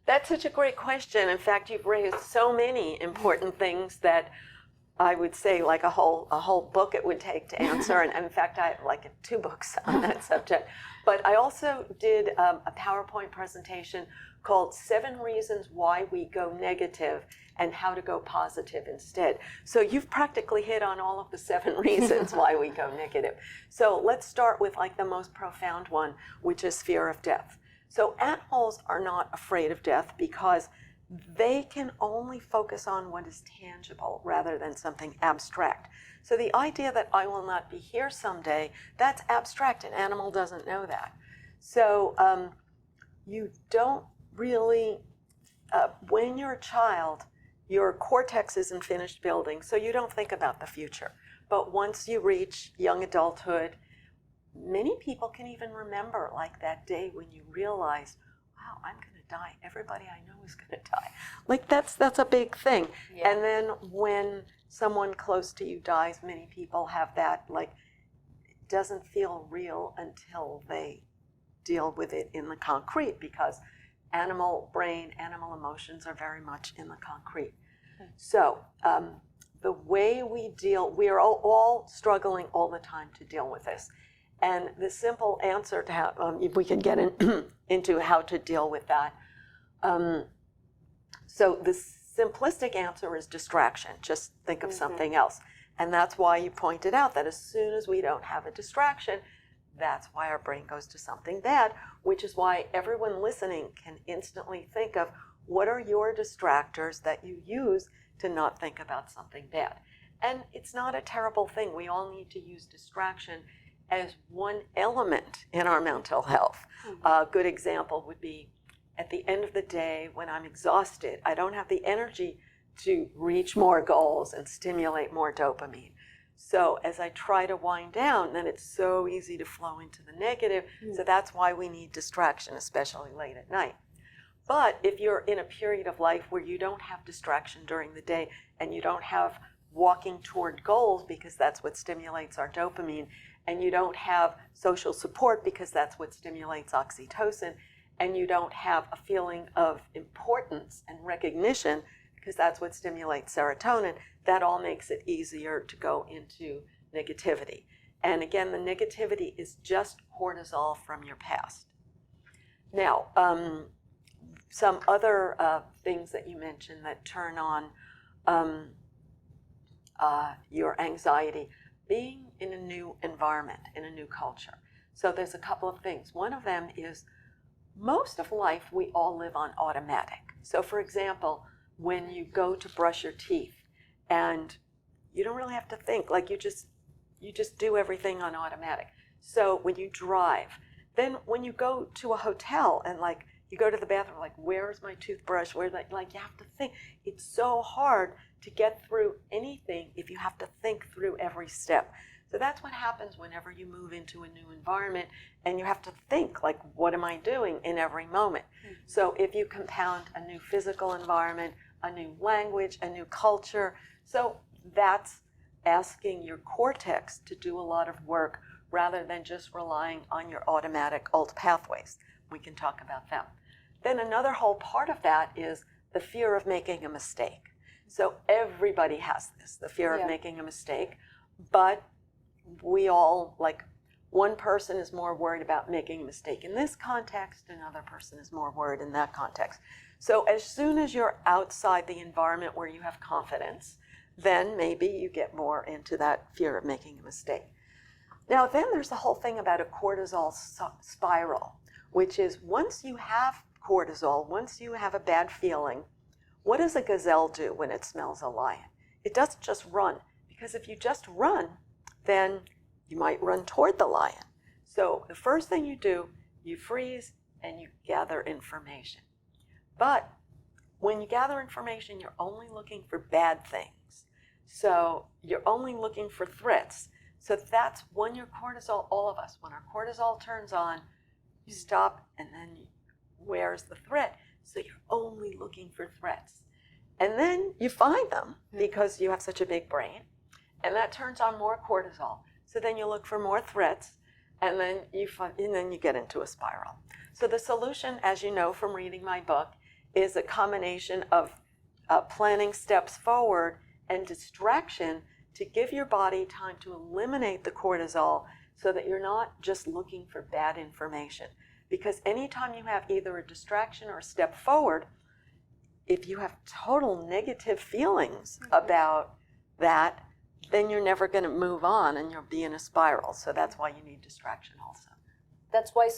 That's such a great question. In fact, you've raised so many important things that I would say like a whole book it would take to answer. And in fact, I have like 2 books on that subject. But I also did a PowerPoint presentation called 7 Reasons Why We Go Negative and How to Go Positive Instead. So you've practically hit on all of the 7 reasons why we go negative. So let's start with like the most profound one, which is fear of death. So animals are not afraid of death because they can only focus on what is tangible rather than something abstract. So the idea that I will not be here someday, that's abstract. An animal doesn't know that. So you don't really, when you're a child, your cortex isn't finished building, so you don't think about the future. But once you reach young adulthood, many people can even remember like that day when you realized, wow, I'm going to die. Everybody I know is going to die. Like that's a big thing. Yeah. And then when someone close to you dies, many people have that, like, it doesn't feel real until they deal with it in the concrete, because animal brain, animal emotions are very much in the concrete. So the way we deal, we are all struggling all the time to deal with this. And the simple answer to how, if we can get into how to deal with that. So the simplistic answer is distraction. Just think of something else. And that's why you pointed out that as soon as we don't have a distraction, that's why our brain goes to something bad, which is why everyone listening can instantly think of what are your distractors that you use to not think about something bad. And it's not a terrible thing. We all need to use distraction as one element in our mental health. A good example would be at the end of the day when I'm exhausted, I don't have the energy to reach more goals and stimulate more dopamine. So as I try to wind down, then it's so easy to flow into the negative. So that's why we need distraction, especially late at night. But if you're in a period of life where you don't have distraction during the day and you don't have walking toward goals because that's what stimulates our dopamine, and you don't have social support because that's what stimulates oxytocin, and you don't have a feeling of importance and recognition because that's what stimulates serotonin, that all makes it easier to go into negativity. And again, the negativity is just cortisol from your past. Now, some other things that you mentioned that turn on your anxiety, being in a new environment, in a new culture. So there's a couple of things. One of them is most of life we all live on automatic. So for example, when you go to brush your teeth and you don't really have to think, like you just do everything on automatic. So when you drive, then when you go to a hotel and like you go to the bathroom, like where's my toothbrush? Where's my, like you have to think. It's so hard to get through anything if you have to think through every step. So that's what happens whenever you move into a new environment and you have to think, like, what am I doing in every moment? So if you compound a new physical environment, a new language, a new culture, so that's asking your cortex to do a lot of work rather than just relying on your automatic old pathways. We can talk about them. Then another whole part of that is the fear of making a mistake. So everybody has this, the fear of making a mistake, but we all, like, one person is more worried about making a mistake in this context, another person is more worried in that context. So as soon as you're outside the environment where you have confidence, then maybe you get more into that fear of making a mistake. Now then there's the whole thing about a cortisol spiral, which is once you have cortisol, once you have a bad feeling, what does a gazelle do when it smells a lion? It doesn't just run, because if you just run, then you might run toward the lion. So the first thing you do, you freeze and you gather information. But when you gather information, you're only looking for bad things. So you're only looking for threats. So that's when your cortisol, all of us, when our cortisol turns on, you stop and then where's the threat? So you're only looking for threats. And then you find them because you have such a big brain. And that turns on more cortisol. So then you look for more threats, and then you get into a spiral. So the solution, as you know from reading my book, is a combination of planning steps forward and distraction to give your body time to eliminate the cortisol so that you're not just looking for bad information. Because anytime you have either a distraction or a step forward, if you have total negative feelings about that, then you're never going to move on and you'll be in a spiral. So that's why you need distraction also. That's why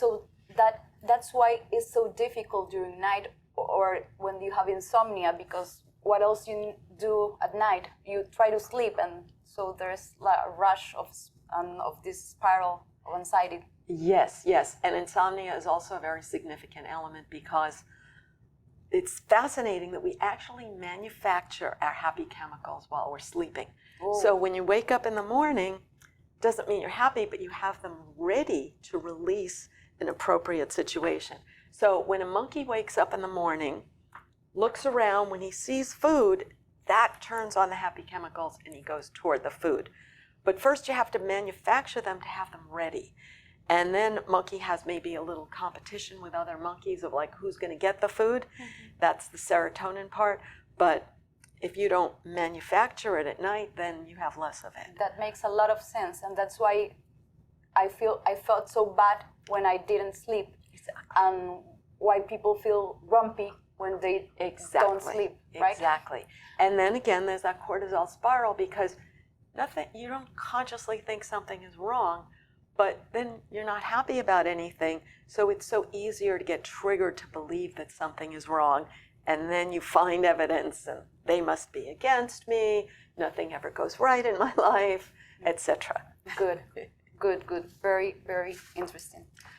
that's why it's so difficult during night or when you have insomnia, because what else you do at night? You try to sleep, and so there's a rush of this spiral of anxiety. Yes, yes. And insomnia is also a very significant element because it's fascinating that we actually manufacture our happy chemicals while we're sleeping. Oh. So when you wake up in the morning, doesn't mean you're happy, but you have them ready to release in appropriate situation. So when a monkey wakes up in the morning, looks around, when he sees food, that turns on the happy chemicals and he goes toward the food. But first you have to manufacture them to have them ready. And then monkey has maybe a little competition with other monkeys of like who's going to get the food. That's the serotonin part. But if you don't manufacture it at night, then you have less of it. That makes a lot of sense, and that's why I felt so bad when I didn't sleep, and why people feel grumpy when they don't sleep, right? Exactly. And then again, there's that cortisol spiral because you don't consciously think something is wrong, but then you're not happy about anything, so it's so easier to get triggered to believe that something is wrong, and then you find evidence and they must be against me, nothing ever goes right in my life, etc. Good. Very, very interesting.